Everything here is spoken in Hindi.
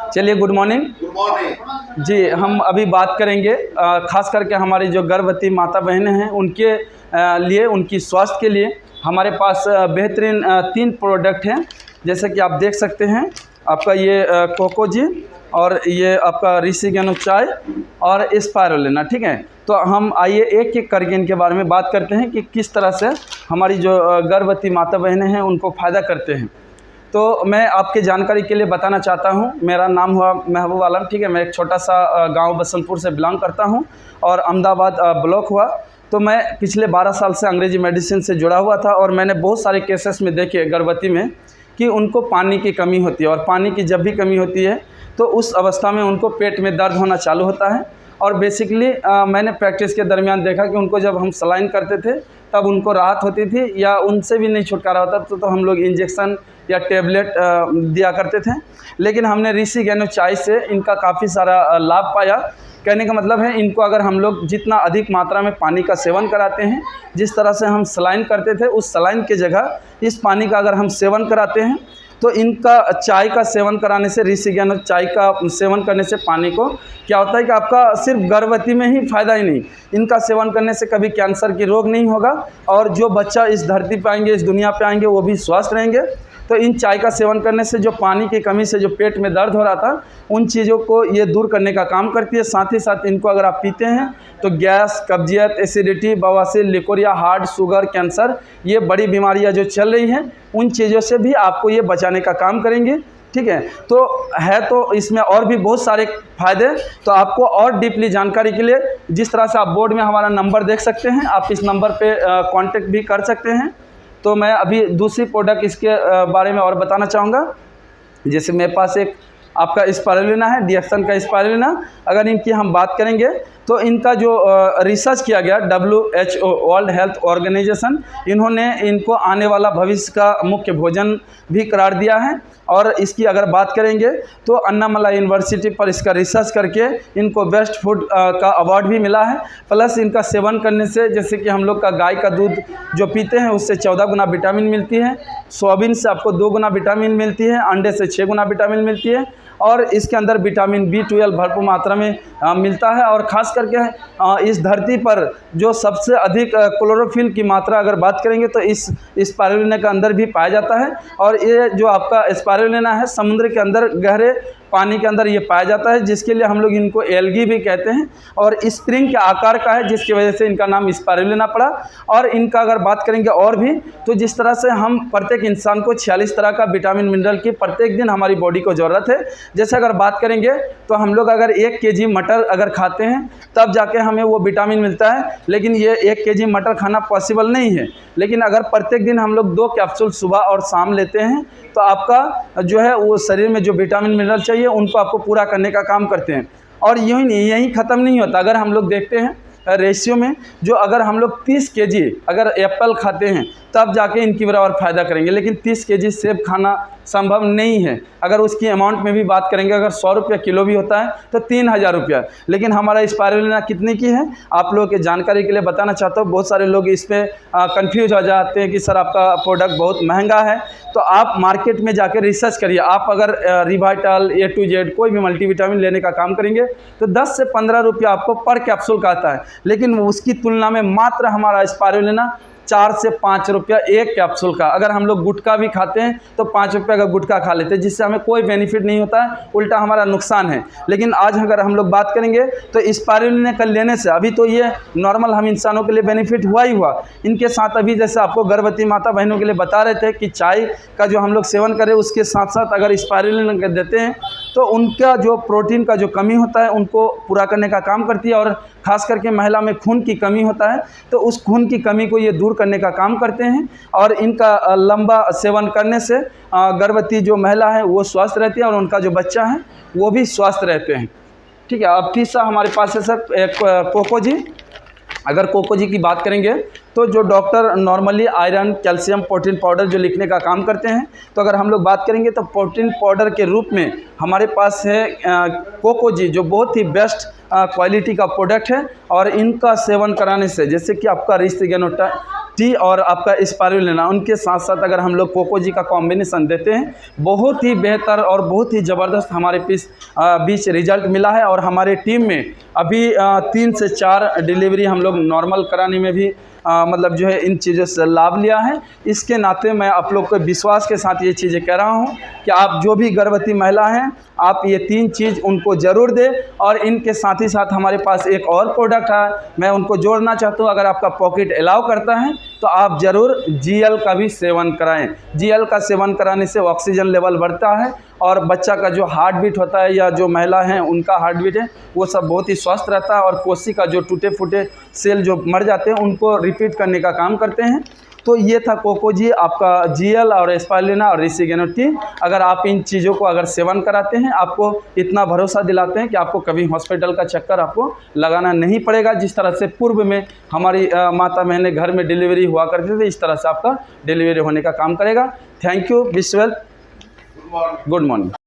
चलिए, गुड मॉर्निंग। गुड मॉर्निंग जी, हम अभी बात करेंगे खास करके हमारी जो गर्भवती माता बहनें हैं उनके लिए, उनकी स्वास्थ्य के लिए हमारे पास बेहतरीन 3 प्रोडक्ट हैं। जैसे कि आप देख सकते हैं, आपका ये कोकोजी और ये आपका रिशिगेनो चाय और स्पाइरुलिना। ठीक है, तो हम आइए एक एक करके इनके बारे में बात करते हैं कि किस तरह से हमारी जो गर्भवती माता बहनें हैं उनको फ़ायदा करते हैं। तो मैं आपके जानकारी के लिए बताना चाहता हूं, मेरा नाम हुआ महबूब आलम। ठीक है, मैं एक छोटा सा गांव बसंतपुर से बिलोंग करता हूं और अहमदाबाद ब्लॉक हुआ। तो मैं पिछले 12 साल से अंग्रेजी मेडिसिन से जुड़ा हुआ था और मैंने बहुत सारे केसेस में देखे गर्भवती में कि उनको पानी की कमी होती है, और पानी की जब भी कमी होती है तो उस अवस्था में उनको पेट में दर्द होना चालू होता है। और बेसिकली मैंने प्रैक्टिस के दरमियान देखा कि उनको जब हम सलाइन करते थे तब उनको राहत होती थी, या उनसे भी नहीं छुटकारा होता तो हम लोग इंजेक्शन या टेबलेट दिया करते थे। लेकिन हमने रिशिगेनो चाय से इनका काफ़ी सारा लाभ पाया। कहने का मतलब है, इनको अगर हम लोग जितना अधिक मात्रा में पानी का सेवन कराते हैं, जिस तरह से हम सलाइन करते थे उस सलाइन की जगह इस पानी का अगर हम सेवन कराते हैं तो इनका चाय का सेवन कराने से, रिशिगेनो चाय का सेवन करने से पानी को क्या होता है कि आपका सिर्फ गर्भवती में ही फ़ायदा ही नहीं, इनका सेवन करने से कभी कैंसर की रोग नहीं होगा, और जो बच्चा इस धरती पर आएंगे, इस दुनिया पे आएंगे, वो भी स्वस्थ रहेंगे। तो इन चाय का सेवन करने से जो पानी की कमी से जो पेट में दर्द हो रहा था, उन चीज़ों को ये दूर करने का काम करती है। साथ ही साथ इनको अगर आप पीते हैं तो गैस, कब्जियत, एसिडिटी, बवासीर, लिकोरिया, हार्ट, शुगर, कैंसर, ये बड़ी बीमारियां जो चल रही हैं उन चीज़ों से भी आपको ये बचाने का काम करेंगे। ठीक है, तो इसमें और भी बहुत सारे फ़ायदे। तो आपको और डीपली जानकारी के लिए जिस तरह से आप बोर्ड में हमारा नंबर देख सकते हैं, आप इस नंबर पर कॉन्टेक्ट भी कर सकते हैं। तो मैं अभी दूसरी प्रोडक्ट इसके बारे में और बताना चाहूँगा। जैसे मेरे पास एक आपका स्पाइरुलिना है, डिएक्सन का स्पाइरुलिना। अगर इनकी हम बात करेंगे तो इनका जो रिसर्च किया गया WHO, वर्ल्ड हेल्थ ऑर्गेनाइजेशन, इन्होंने इनको आने वाला भविष्य का मुख्य भोजन भी करार दिया है। और इसकी अगर बात करेंगे तो अन्नामलाई यूनिवर्सिटी पर इसका रिसर्च करके इनको बेस्ट फूड का अवार्ड भी मिला है। प्लस इनका सेवन करने से, जैसे कि हम लोग का गाय का दूध जो पीते हैं उससे 14 गुना विटामिन मिलती है, सोयाबीन से आपको 2 गुना विटामिन मिलती है, अंडे से 6 गुना विटामिन मिलती है, और इसके अंदर विटामिन B12 भरपूर मात्रा में मिलता है। और ख़ास करके इस धरती पर जो सबसे अधिक क्लोरोफिल की मात्रा अगर बात करेंगे तो इस स्पाइरुलिना के अंदर भी पाया जाता है। और ये जो आपका स्पाइरुलिना है, समुद्र के अंदर गहरे पानी के अंदर ये पाया जाता है, जिसके लिए हम लोग इनको एल्गी भी कहते हैं, और स्प्रिंग के आकार का है, जिसकी वजह से इनका नाम स्पाइरुलिना पड़ा। और इनका अगर बात करेंगे और भी, तो जिस तरह से हम प्रत्येक इंसान को 46 तरह का विटामिन मिनरल की प्रत्येक दिन हमारी बॉडी को ज़रूरत है। जैसे अगर बात करेंगे तो हम लोग अगर 1 kg मटर अगर खाते हैं तब जाके हमें वो विटामिन मिलता है, लेकिन ये 1 kg मटर खाना पॉसिबल नहीं है। लेकिन अगर प्रत्येक दिन हम लोग 2 कैप्सूल सुबह और शाम लेते हैं तो आपका जो है वो शरीर में जो विटामिन मिनरल चाहिए उनको आपको पूरा करने का काम करते हैं। और यूँ ही नहीं, यहीं ख़त्म नहीं होता। अगर हम लोग देखते हैं रेशियो में, जो अगर हम लोग 30 kg अगर एप्पल खाते हैं तब जाके इनकी बराबर फ़ायदा करेंगे, लेकिन 30 kg सेब खाना संभव नहीं है। अगर उसकी अमाउंट में भी बात करेंगे, अगर 100 रुपये किलो भी होता है तो 3000 रुपया। लेकिन हमारा स्पाइरुलिना कितने की है, आप लोगों की जानकारी के लिए बताना चाहता हूँ। बहुत सारे लोग इस पर कन्फ्यूज हो जाते हैं कि सर आपका प्रोडक्ट बहुत महंगा है। तो आप मार्केट में जाकर रिसर्च करिए। आप अगर रिवाइटल, A to Z कोई भी मल्टीविटामिन लेने का काम करेंगे तो 10 से 15 रुपया आपको पर कैप्सूल का आता है, लेकिन उसकी तुलना में मात्र हमारा स्पाइरुलिना 4 से 5 रुपया एक कैप्सूल का। अगर हम लोग गुटखा भी खाते हैं तो 5 रुपये का गुटखा खा लेते हैं, जिससे हमें कोई बेनिफिट नहीं होता है, उल्टा हमारा नुकसान है। लेकिन आज अगर हम लोग बात करेंगे तो स्पाइरुलिना का लेने से अभी तो ये नॉर्मल हम इंसानों के लिए बेनिफिट हुआ ही हुआ। इनके साथ अभी जैसे आपको गर्भवती माता बहनों के लिए बता रहे थे कि चाय का जो हम लोग सेवन करें, उसके साथ साथ अगर स्पाइरुलिना देते हैं तो उनका जो प्रोटीन का जो कमी होता है उनको पूरा करने का काम करती है। और ख़ास करके महिला में खून की कमी होता है तो उस खून की कमी को ये दूर करने का काम करते हैं। और इनका लंबा सेवन करने से गर्भवती जो महिला है वो स्वस्थ रहती है और उनका जो बच्चा है वो भी स्वस्थ रहते हैं। ठीक है, अब तीसरा हमारे पास है सर एक कोकोजी। अगर कोकोजी की बात करेंगे तो जो doctor normally iron, calcium, protein powder जो लिखने का काम करते हैं, तो अगर हम लोग बात करेंगे तो प्रोटीन पाउडर के रूप में हमारे पास है कोकोजी, जो बहुत ही बेस्ट क्वालिटी का प्रोडक्ट है। और इनका सेवन कराने से जैसे कि आपका रिशिगेनो टी और आपका स्पारुलिना, उनके साथ साथ अगर हम लोग कोको जी का कॉम्बिनेशन देते हैं, बहुत ही बेहतर और बहुत ही ज़बरदस्त हमारे बीच रिजल्ट मिला है। और हमारे टीम में अभी 3 से 4 डिलीवरी हम लोग नॉर्मल कराने में भी मतलब जो है इन चीज़ों से लाभ लिया है। इसके नाते मैं आप लोग को विश्वास के साथ ये चीज़ें कह रहा हूँ कि आप जो भी गर्भवती महिला हैं, आप ये 3 चीज़ उनको ज़रूर दें। और इनके साथ ही साथ हमारे पास एक और प्रोडक्ट है, मैं उनको जोड़ना चाहता हूँ। अगर आपका पॉकेट अलाउ करता है तो आप ज़रूर GL का भी सेवन कराएं। GL का सेवन कराने से ऑक्सीजन लेवल बढ़ता है और बच्चा का जो हार्ट बीट होता है या जो महिला हैं उनका हार्ट बीट है वो सब बहुत ही स्वस्थ रहता है। और कोशिका जो टूटे फूटे सेल जो मर जाते हैं उनको रिपीट करने का काम करते हैं। तो ये था कोको जी, आपका GL और स्पारुलिना और रिसिगेनो टी। अगर आप इन चीज़ों को अगर सेवन कराते हैं, आपको इतना भरोसा दिलाते हैं कि आपको कभी हॉस्पिटल का चक्कर आपको लगाना नहीं पड़ेगा। जिस तरह से पूर्व में हमारी माता बहनें घर में डिलीवरी हुआ करते थे, इस तरह से आपका डिलीवरी होने का काम करेगा। Thank you. Wish well. Good morning.